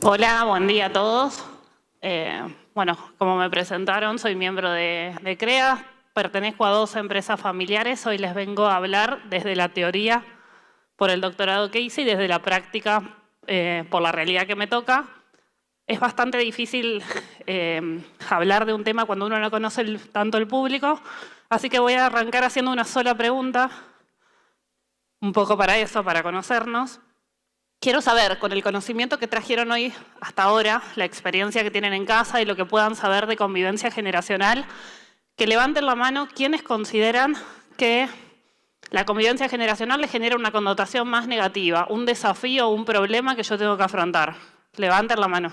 Hola, buen día a todos. Bueno, como me presentaron, soy miembro de CREA, pertenezco a 2 empresas familiares. Hoy les vengo a hablar desde la teoría por el doctorado que hice y desde la práctica por la realidad que me toca. Es bastante difícil hablar de un tema cuando uno no conoce tanto el público, así que voy a arrancar haciendo una sola pregunta, un poco para eso, para conocernos. Quiero saber, con el conocimiento que trajeron hoy hasta ahora, la experiencia que tienen en casa y lo que puedan saber de convivencia generacional, que levanten la mano quienes consideran que la convivencia generacional les genera una connotación más negativa, un desafío o un problema que yo tengo que afrontar. Levanten la mano.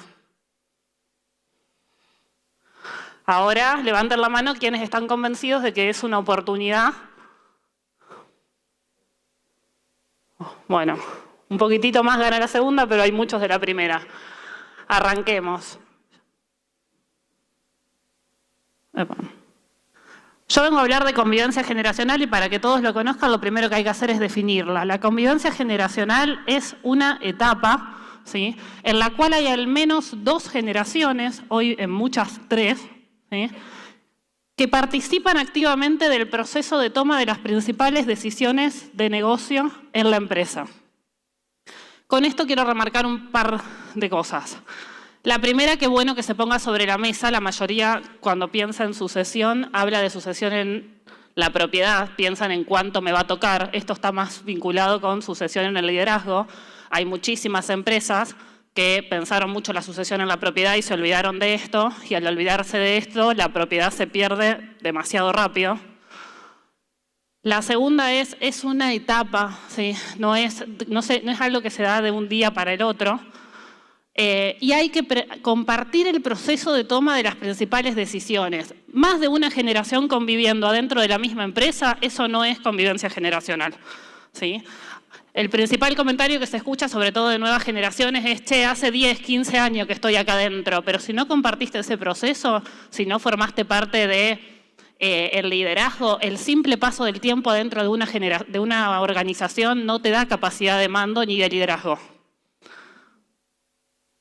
Ahora, levanten la mano quienes están convencidos de que es una oportunidad. Bueno, un poquitito más gana la segunda, pero hay muchos de la primera. Arranquemos. Yo vengo a hablar de convivencia generacional y para que todos lo conozcan, lo primero que hay que hacer es definirla. La convivencia generacional es una etapa, ¿sí?, en la cual hay al menos 2 generaciones, hoy en muchas 3, ¿sí?, que participan activamente del proceso de toma de las principales decisiones de negocio en la empresa. Con esto quiero remarcar un par de cosas. La primera, que bueno que se ponga sobre la mesa. La mayoría, cuando piensa en sucesión, habla de sucesión en la propiedad, piensan en cuánto me va a tocar. Esto está más vinculado con sucesión en el liderazgo. Hay muchísimas empresas que pensaron mucho la sucesión en la propiedad y se olvidaron de esto, y al olvidarse de esto, la propiedad se pierde demasiado rápido. La segunda es una etapa, ¿sí? No es algo que se da de un día para el otro. Y hay que compartir el proceso de toma de las principales decisiones. Más de una generación conviviendo adentro de la misma empresa, eso no es convivencia generacional, ¿sí? El principal comentario que se escucha, sobre todo de nuevas generaciones, es: che, hace 10, 15 años que estoy acá adentro, pero si no compartiste ese proceso, si no formaste parte de el liderazgo, el simple paso del tiempo adentro de una organización no te da capacidad de mando ni de liderazgo.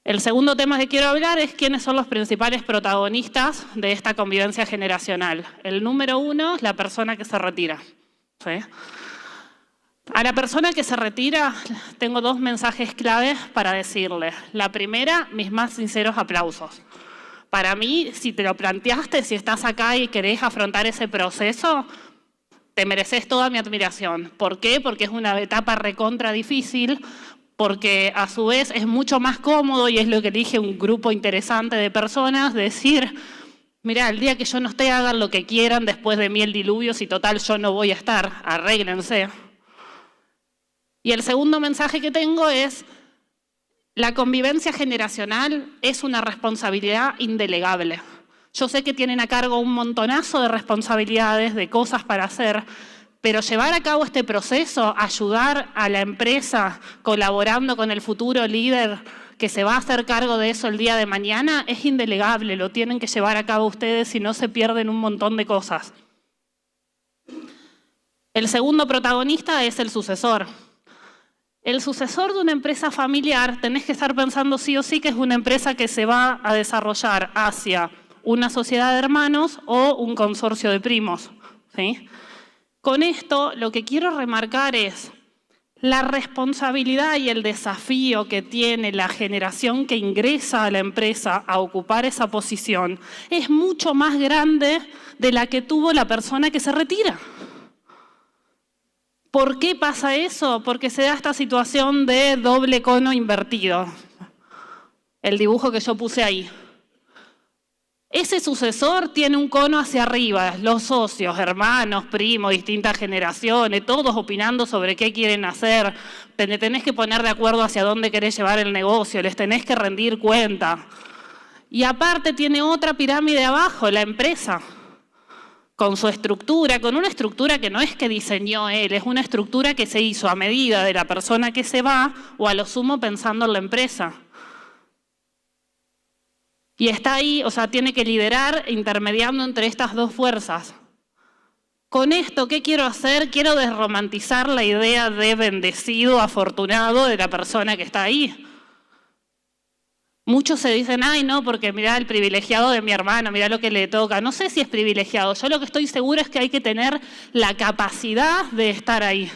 El segundo tema que quiero hablar es quiénes son los principales protagonistas de esta convivencia generacional. El número 1 es la persona que se retira, ¿sí? A la persona que se retira tengo 2 mensajes claves para decirle. La primera, mis más sinceros aplausos. Para mí, si te lo planteaste, si estás acá y querés afrontar ese proceso, te mereces toda mi admiración. ¿Por qué? Porque es una etapa recontra difícil, porque a su vez es mucho más cómodo, y es lo que elige un grupo interesante de personas, decir: mirá, el día que yo no esté, hagan lo que quieran después de mí el diluvio, si total yo no voy a estar, arréglense. Y el segundo mensaje que tengo es: la convivencia generacional es una responsabilidad indelegable. Yo sé que tienen a cargo un montonazo de responsabilidades, de cosas para hacer, pero llevar a cabo este proceso, ayudar a la empresa colaborando con el futuro líder que se va a hacer cargo de eso el día de mañana, es indelegable. Lo tienen que llevar a cabo ustedes, si no se pierden un montón de cosas. El segundo protagonista es el sucesor. El sucesor de una empresa familiar, tenés que estar pensando sí o sí que es una empresa que se va a desarrollar hacia una sociedad de hermanos o un consorcio de primos, ¿sí? Con esto, lo que quiero remarcar es la responsabilidad y el desafío que tiene la generación que ingresa a la empresa a ocupar esa posición. Es mucho más grande de la que tuvo la persona que se retira. ¿Por qué pasa eso? Porque se da esta situación de doble cono invertido. El dibujo que yo puse ahí. Ese sucesor tiene un cono hacia arriba, los socios, hermanos, primos, distintas generaciones, todos opinando sobre qué quieren hacer. Te tenés que poner de acuerdo hacia dónde querés llevar el negocio, les tenés que rendir cuenta. Y aparte tiene otra pirámide abajo, la empresa, con su estructura, con una estructura que no es que diseñó él, es una estructura que se hizo a medida de la persona que se va o a lo sumo pensando en la empresa. Y está ahí, o sea, tiene que liderar intermediando entre estas 2 fuerzas. Con esto, ¿qué quiero hacer? Quiero desromantizar la idea de bendecido, afortunado de la persona que está ahí. Muchos se dicen, ay no, porque mirá el privilegiado de mi hermano, mirá lo que le toca. No sé si es privilegiado, yo lo que estoy segura es que hay que tener la capacidad de estar ahí.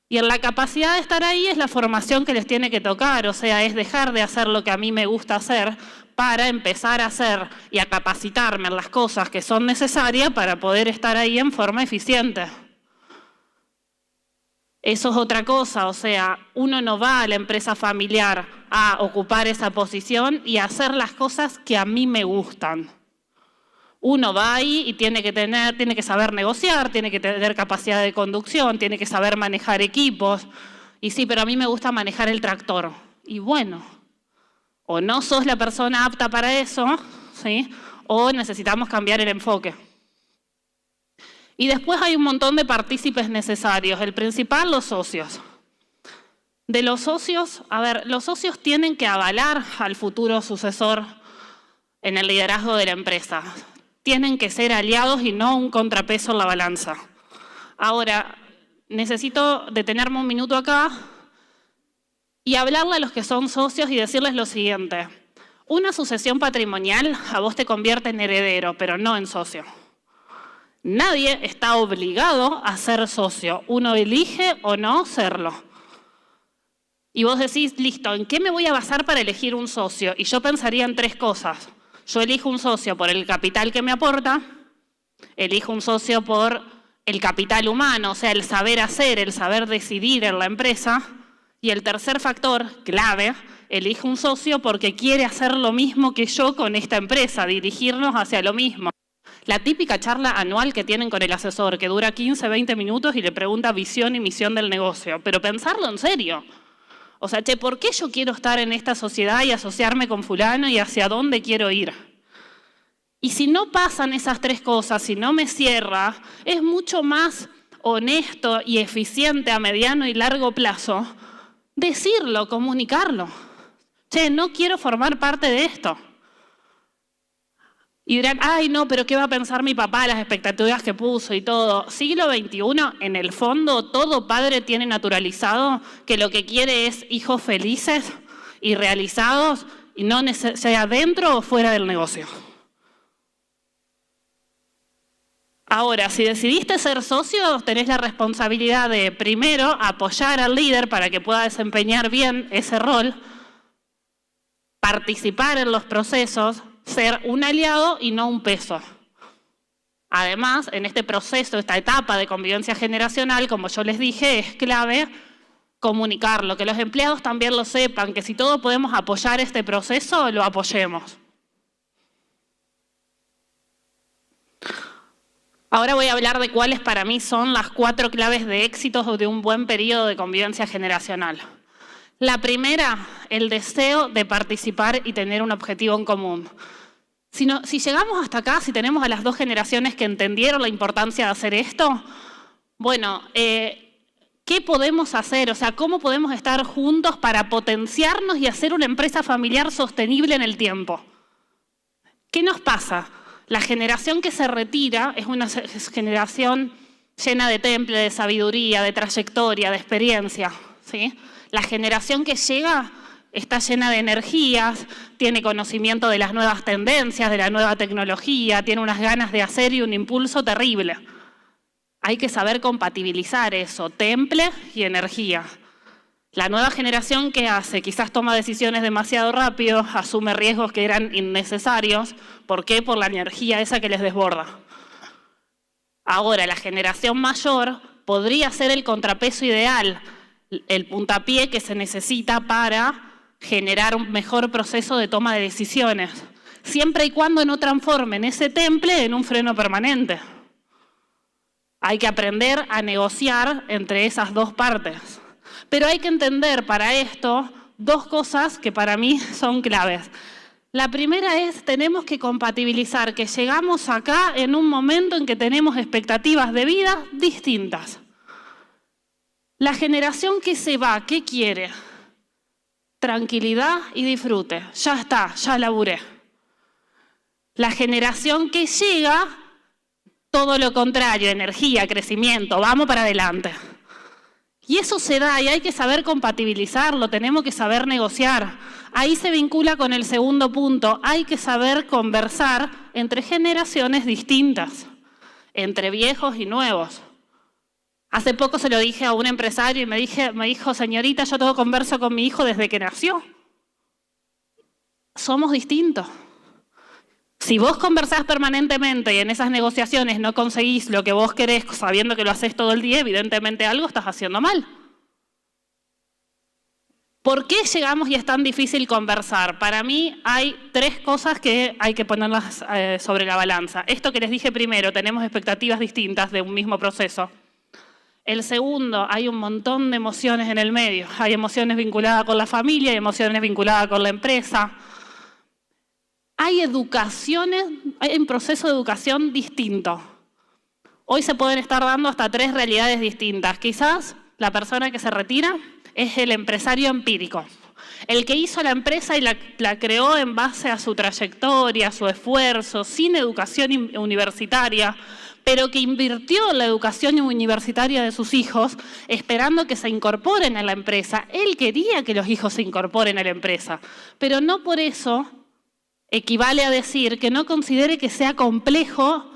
Y en la capacidad de estar ahí es la formación que les tiene que tocar, o sea, es dejar de hacer lo que a mí me gusta hacer para empezar a hacer y a capacitarme en las cosas que son necesarias para poder estar ahí en forma eficiente. Eso es otra cosa, o sea, uno no va a la empresa familiar a ocupar esa posición y a hacer las cosas que a mí me gustan. Uno va ahí y tiene que saber negociar, tiene que tener capacidad de conducción, tiene que saber manejar equipos. Y sí, pero a mí me gusta manejar el tractor. Y bueno, o no sos la persona apta para eso, ¿sí? O necesitamos cambiar el enfoque. Y después hay un montón de partícipes necesarios. El principal, los socios. De los socios, a ver, los socios tienen que avalar al futuro sucesor en el liderazgo de la empresa. Tienen que ser aliados y no un contrapeso en la balanza. Ahora, necesito detenerme un minuto acá y hablarle a los que son socios y decirles lo siguiente. Una sucesión patrimonial a vos te convierte en heredero, pero no en socio. Nadie está obligado a ser socio. Uno elige o no serlo. Y vos decís, listo, ¿en qué me voy a basar para elegir un socio? Y yo pensaría en tres cosas. Yo elijo un socio por el capital que me aporta, elijo un socio por el capital humano, o sea, el saber hacer, el saber decidir en la empresa. Y el tercer factor, clave, elijo un socio porque quiere hacer lo mismo que yo con esta empresa, dirigirnos hacia lo mismo. La típica charla anual que tienen con el asesor, que dura 15, 20 minutos y le pregunta visión y misión del negocio. Pero pensarlo en serio. O sea, che, ¿por qué yo quiero estar en esta sociedad y asociarme con fulano y hacia dónde quiero ir? Y si no pasan esas tres cosas, si no me cierra, es mucho más honesto y eficiente a mediano y largo plazo decirlo, comunicarlo. Che, no quiero formar parte de esto. Y dirán, ay no, pero ¿qué va a pensar mi papá? Las expectativas que puso y todo. Siglo XXI, en el fondo, todo padre tiene naturalizado que lo que quiere es hijos felices y realizados, y no sea dentro o fuera del negocio. Ahora, si decidiste ser socio, tenés la responsabilidad de, primero, apoyar al líder para que pueda desempeñar bien ese rol, participar en los procesos, ser un aliado y no un peso. Además, en este proceso, esta etapa de convivencia generacional, como yo les dije, es clave comunicarlo, que los empleados también lo sepan, que si todos podemos apoyar este proceso, lo apoyemos. Ahora voy a hablar de cuáles para mí son las 4 claves de éxito de un buen periodo de convivencia generacional. La primera, el deseo de participar y tener un objetivo en común. Si llegamos hasta acá, si tenemos a las 2 generaciones que entendieron la importancia de hacer esto, bueno, ¿qué podemos hacer? O sea, ¿cómo podemos estar juntos para potenciarnos y hacer una empresa familiar sostenible en el tiempo? ¿Qué nos pasa? La generación que se retira es una generación llena de temple, de sabiduría, de trayectoria, de experiencia, ¿sí? La generación que llega está llena de energías, tiene conocimiento de las nuevas tendencias, de la nueva tecnología, tiene unas ganas de hacer y un impulso terrible. Hay que saber compatibilizar eso, temple y energía. La nueva generación, ¿qué hace? Quizás toma decisiones demasiado rápido, asume riesgos que eran innecesarios. ¿Por qué? Por la energía esa que les desborda. Ahora, la generación mayor podría ser el contrapeso ideal, el puntapié que se necesita para generar un mejor proceso de toma de decisiones, siempre y cuando no transformen ese temple en un freno permanente. Hay que aprender a negociar entre esas dos partes. Pero hay que entender para esto 2 cosas que para mí son claves. La primera es, tenemos que compatibilizar que llegamos acá en un momento en que tenemos expectativas de vida distintas. La generación que se va, ¿qué quiere? Tranquilidad y disfrute. Ya está, ya laburé. La generación que llega, todo lo contrario, energía, crecimiento, vamos para adelante. Y eso se da y hay que saber compatibilizarlo, tenemos que saber negociar. Ahí se vincula con el segundo punto. Hay que saber conversar entre generaciones distintas, entre viejos y nuevos. Hace poco se lo dije a un empresario y me dijo, señorita, yo todo converso con mi hijo desde que nació. Somos distintos. Si vos conversás permanentemente y en esas negociaciones no conseguís lo que vos querés sabiendo que lo haces todo el día, evidentemente algo estás haciendo mal. ¿Por qué llegamos y es tan difícil conversar? Para mí hay 3 cosas que hay que ponerlas sobre la balanza. Esto que les dije primero, tenemos expectativas distintas de un mismo proceso. El segundo, hay un montón de emociones en el medio. Hay emociones vinculadas con la familia, hay emociones vinculadas con la empresa. Hay educaciones, hay un proceso de educación distinto. Hoy se pueden estar dando hasta 3 realidades distintas. Quizás la persona que se retira es el empresario empírico. El que hizo la empresa y la creó en base a su trayectoria, a su esfuerzo, sin educación universitaria, pero que invirtió en la educación universitaria de sus hijos, esperando que se incorporen a la empresa. Él quería que los hijos se incorporen a la empresa, pero no por eso equivale a decir que no considere que sea complejo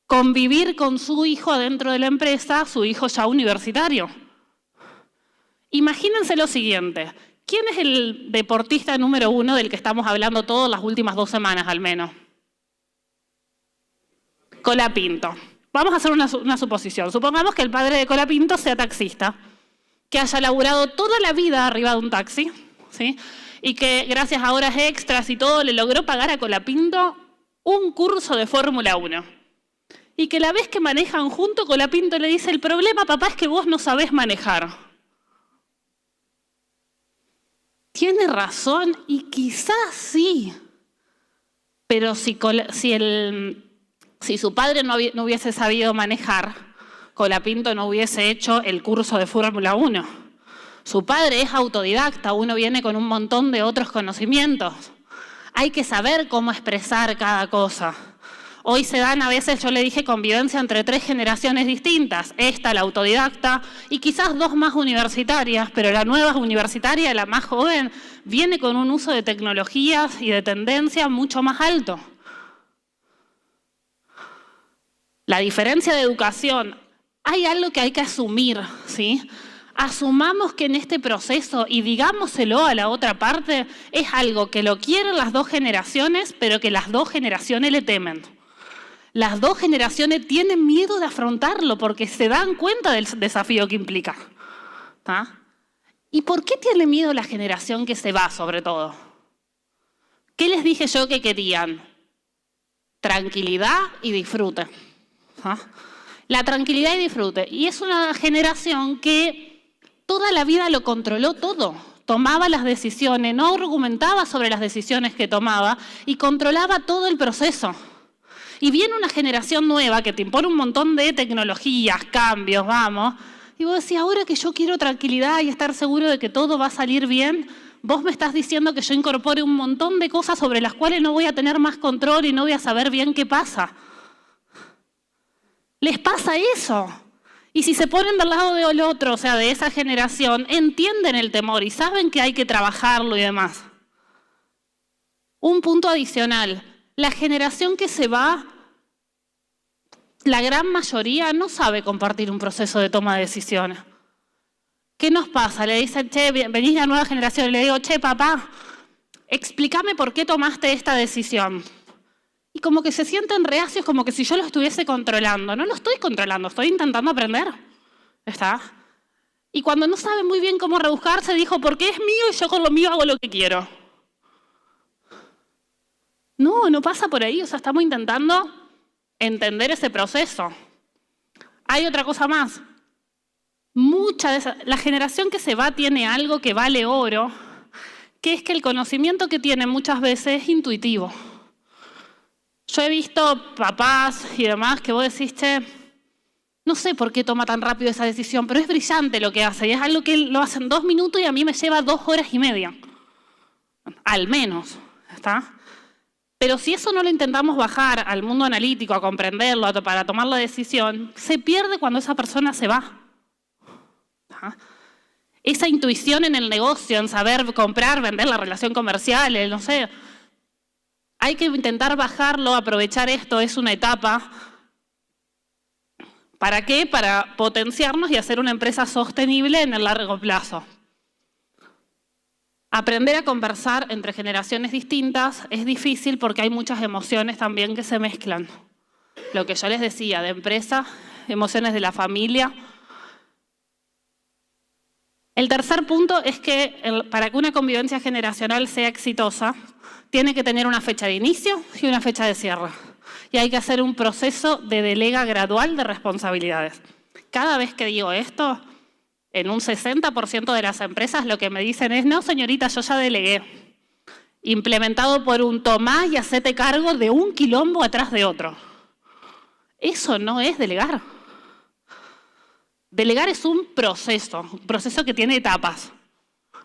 convivir con su hijo adentro de la empresa, su hijo ya universitario. Imagínense lo siguiente. ¿Quién es el deportista número 1 del que estamos hablando todas las últimas 2 semanas al menos? Colapinto. Vamos a hacer una suposición. Supongamos que el padre de Colapinto sea taxista, que haya laburado toda la vida arriba de un taxi, ¿sí? Y que gracias a horas extras y todo le logró pagar a Colapinto un curso de Fórmula 1. Y que la vez que manejan junto, Colapinto le dice, el problema, papá, es que vos no sabés manejar. Tiene razón y quizás sí, pero si su padre no hubiese sabido manejar, Colapinto no hubiese hecho el curso de Fórmula 1. Su padre es autodidacta, uno viene con un montón de otros conocimientos. Hay que saber cómo expresar cada cosa. Hoy se dan a veces, yo le dije, convivencia entre 3 generaciones distintas. Esta, la autodidacta, y quizás 2 más universitarias, pero la nueva universitaria, la más joven, viene con un uso de tecnologías y de tendencia mucho más alto. La diferencia de educación, hay algo que hay que asumir, ¿sí? Asumamos que en este proceso, y digámoselo a la otra parte, es algo que lo quieren las 2 generaciones, pero que las 2 generaciones le temen. Las 2 generaciones tienen miedo de afrontarlo porque se dan cuenta del desafío que implica. ¿Tá? ¿Y por qué tiene miedo la generación que se va, sobre todo? ¿Qué les dije yo que querían? Tranquilidad y disfrute. ¿Ah? La tranquilidad y disfrute. Y es una generación que toda la vida lo controló todo. Tomaba las decisiones, no argumentaba sobre las decisiones que tomaba y controlaba todo el proceso. Y viene una generación nueva que te impone un montón de tecnologías, cambios, vamos. Y vos decís, ahora que yo quiero tranquilidad y estar seguro de que todo va a salir bien, vos me estás diciendo que yo incorpore un montón de cosas sobre las cuales no voy a tener más control y no voy a saber bien qué pasa. ¿Les pasa eso? Y si se ponen del lado del otro, o sea, de esa generación, entienden el temor y saben que hay que trabajarlo y demás. Un punto adicional. La generación que se va, la gran mayoría no sabe compartir un proceso de toma de decisiones. ¿Qué nos pasa? Le dicen, che, venís la nueva generación. Y le digo, che, papá, explícame por qué tomaste esta decisión. Y como que se sienten reacios, como que si yo lo estuviese controlando. No lo estoy controlando, estoy intentando aprender. ¿Está? Y cuando no saben muy bien cómo rebuscarse, dijo, porque es mío y yo con lo mío hago lo que quiero. No pasa por ahí. O sea, estamos intentando entender ese proceso. Hay otra cosa más. La generación que se va tiene algo que vale oro, que es que el conocimiento que tiene muchas veces es intuitivo. Yo he visto papás y demás que vos decís, che, no sé por qué toma tan rápido esa decisión, pero es brillante lo que hace. Y es algo que lo hace en 2 minutos y a mí me lleva 2 horas y media. Al menos. ¿Está? Pero si eso no lo intentamos bajar al mundo analítico, a comprenderlo, para tomar la decisión, se pierde cuando esa persona se va. ¿Ah? Esa intuición en el negocio, en saber comprar, vender, la relación comercial, no sé. Hay que intentar bajarlo, aprovechar esto, es una etapa. ¿Para qué? Para potenciarnos y hacer una empresa sostenible en el largo plazo. Aprender a conversar entre generaciones distintas es difícil porque hay muchas emociones también que se mezclan. Lo que yo les decía, de empresa, emociones de la familia. El tercer punto es que para que una convivencia generacional sea exitosa, tiene que tener una fecha de inicio y una fecha de cierre. Y hay que hacer un proceso de delega gradual de responsabilidades. Cada vez que digo esto, en un 60% de las empresas lo que me dicen es, no señorita, yo ya delegué. Implementado por un tomá y hacete cargo de un quilombo atrás de otro. Eso no es delegar. Delegar es un proceso que tiene etapas.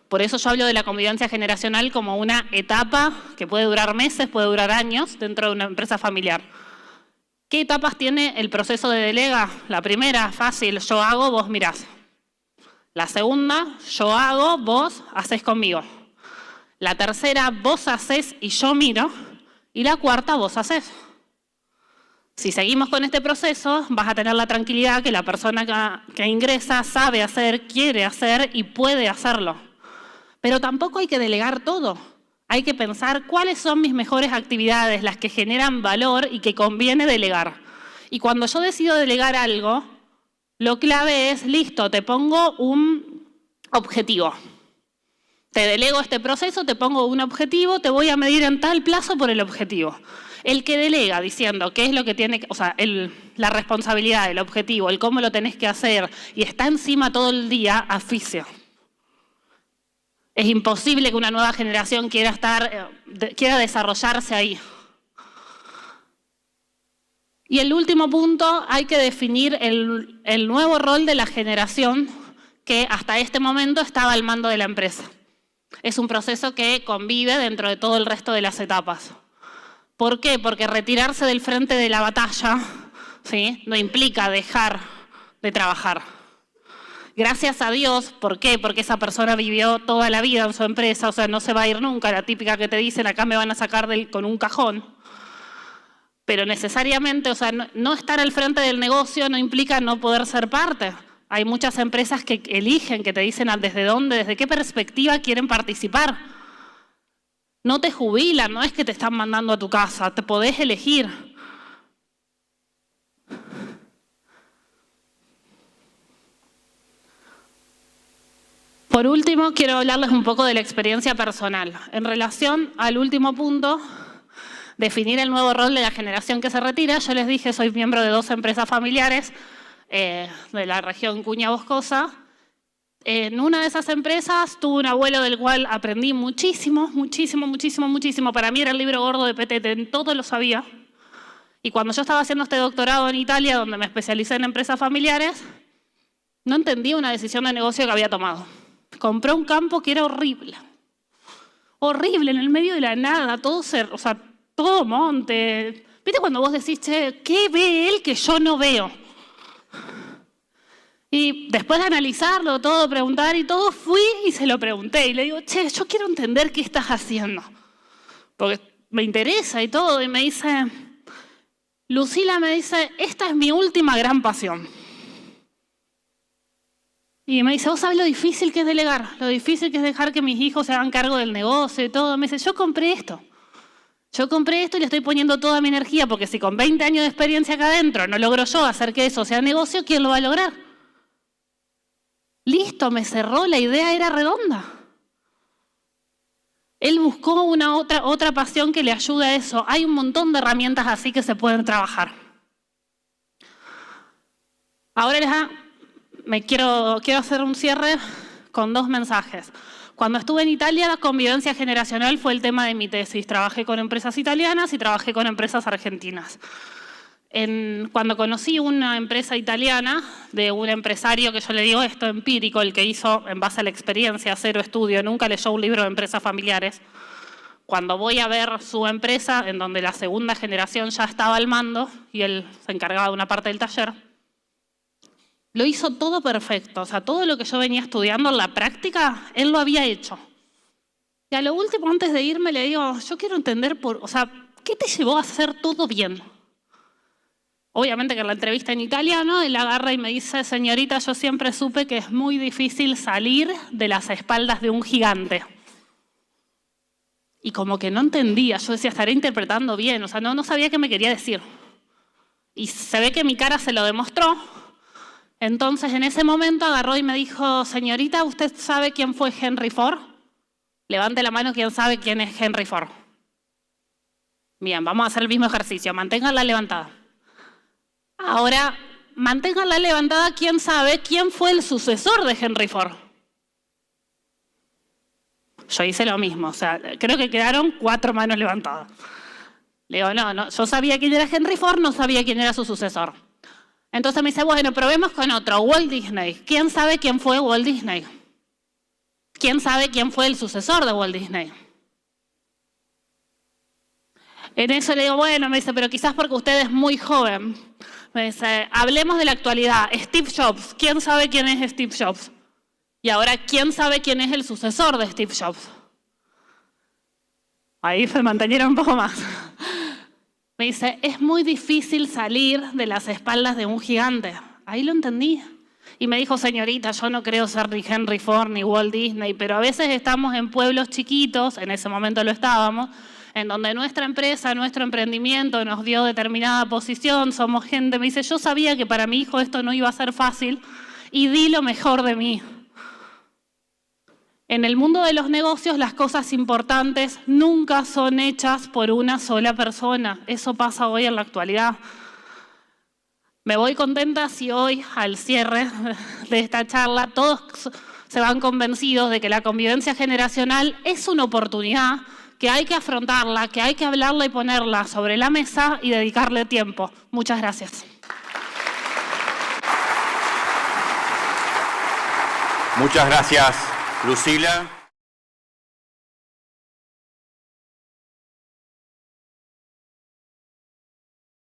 Por eso yo hablo de la convivencia generacional como una etapa que puede durar meses, puede durar años dentro de una empresa familiar. ¿Qué etapas tiene el proceso de delega? La primera, fácil, yo hago, vos mirás. La segunda, yo hago, vos hacés conmigo. La tercera, vos hacés y yo miro. Y la cuarta, vos hacés. Si seguimos con este proceso, vas a tener la tranquilidad que la persona que ingresa sabe hacer, quiere hacer y puede hacerlo. Pero tampoco hay que delegar todo. Hay que pensar cuáles son mis mejores actividades, las que generan valor y que conviene delegar. Y cuando yo decido delegar algo, lo clave es, listo, te pongo un objetivo. Te delego este proceso, te pongo un objetivo, te voy a medir en tal plazo por el objetivo. El que delega diciendo qué es lo que tiene, o sea, la responsabilidad, el objetivo, el cómo lo tenés que hacer y está encima todo el día, asfixia. Es imposible que una nueva generación quiera desarrollarse ahí. Y el último punto, hay que definir el nuevo rol de la generación que hasta este momento estaba al mando de la empresa. Es un proceso que convive dentro de todo el resto de las etapas. ¿Por qué? Porque retirarse del frente de la batalla, ¿sí?, no implica dejar de trabajar. Gracias a Dios, ¿por qué? Porque esa persona vivió toda la vida en su empresa, o sea, no se va a ir nunca, la típica que te dicen, acá me van a sacar con un cajón. Pero necesariamente, o sea, no estar al frente del negocio no implica no poder ser parte. Hay muchas empresas que eligen, que te dicen desde dónde, desde qué perspectiva quieren participar. No te jubilan, no es que te están mandando a tu casa, te podés elegir. Por último, quiero hablarles un poco de la experiencia personal. En relación al último punto, definir el nuevo rol de la generación que se retira, yo les dije, soy miembro de 2 empresas familiares de la región Cuña Boscosa. En una de esas empresas tuve un abuelo del cual aprendí muchísimo, muchísimo, muchísimo, muchísimo. Para mí era el libro gordo de Petete, en todo lo sabía. Y cuando yo estaba haciendo este doctorado en Italia, donde me especialicé en empresas familiares, no entendía una decisión de negocio que había tomado. Compró un campo que era horrible. Horrible, en el medio de la nada, todo monte. ¿Viste cuando vos decís, che, qué ve él que yo no veo? Y después de analizarlo todo, preguntar y todo, fui y se lo pregunté. Y le digo, che, yo quiero entender qué estás haciendo. Porque me interesa y todo. Y me dice, Lucila me dice, esta es mi última gran pasión. Y me dice, ¿vos sabés lo difícil que es delegar? Lo difícil que es dejar que mis hijos se hagan cargo del negocio y todo. Me dice, yo compré esto. Yo compré esto y le estoy poniendo toda mi energía, porque si con 20 años de experiencia acá adentro no logro yo hacer que eso sea negocio, ¿quién lo va a lograr? Listo, me cerró, la idea era redonda. Él buscó una otra pasión que le ayude a eso. Hay un montón de herramientas así que se pueden trabajar. Ahora quiero hacer un cierre con 2 mensajes. Cuando estuve en Italia, la convivencia generacional fue el tema de mi tesis. Trabajé con empresas italianas y trabajé con empresas argentinas. Cuando conocí una empresa italiana de un empresario que yo le digo esto empírico, el que hizo en base a la experiencia, 0 estudio, nunca leyó un libro de empresas familiares. Cuando voy a ver su empresa, en donde la segunda generación ya estaba al mando y él se encargaba de una parte del taller, Lo hizo todo perfecto. O sea, todo lo que yo venía estudiando en la práctica, él lo había hecho. Y a lo último, antes de irme, le digo, yo quiero entender, ¿qué te llevó a hacer todo bien? Obviamente que en la entrevista en italiano, él agarra y me dice, señorita, yo siempre supe que es muy difícil salir de las espaldas de un gigante. Y como que no entendía, yo decía, estaré interpretando bien, o sea, no sabía qué me quería decir. Y se ve que mi cara se lo demostró. Entonces, en ese momento agarró y me dijo, señorita, ¿usted sabe quién fue Henry Ford? Levante la mano quien sabe quién es Henry Ford. Bien, vamos a hacer el mismo ejercicio, manténganla levantada. Ahora, manténganla levantada quien sabe quién fue el sucesor de Henry Ford. Yo hice lo mismo, o sea, creo que quedaron 4 manos levantadas. Le digo, no, yo sabía quién era Henry Ford, no sabía quién era su sucesor. Entonces me dice, bueno, probemos con otro, Walt Disney. ¿Quién sabe quién fue Walt Disney? ¿Quién sabe quién fue el sucesor de Walt Disney? En eso le digo, bueno, me dice, pero quizás porque usted es muy joven. Me dice, hablemos de la actualidad. Steve Jobs, ¿quién sabe quién es Steve Jobs? Y ahora, ¿quién sabe quién es el sucesor de Steve Jobs? Ahí se mantenieron un poco más. Me dice, es muy difícil salir de las espaldas de un gigante. Ahí lo entendí. Y me dijo, señorita, yo no creo ser ni Henry Ford ni Walt Disney, pero a veces estamos en pueblos chiquitos, en ese momento lo estábamos, en donde nuestra empresa, nuestro emprendimiento nos dio determinada posición, somos gente. Me dice, yo sabía que para mi hijo esto no iba a ser fácil y di lo mejor de mí. En el mundo de los negocios, las cosas importantes nunca son hechas por una sola persona. Eso pasa hoy en la actualidad. Me voy contenta si hoy, al cierre de esta charla, todos se van convencidos de que la convivencia generacional es una oportunidad, que hay que afrontarla, que hay que hablarla y ponerla sobre la mesa y dedicarle tiempo. Muchas gracias. Muchas gracias, Lucila.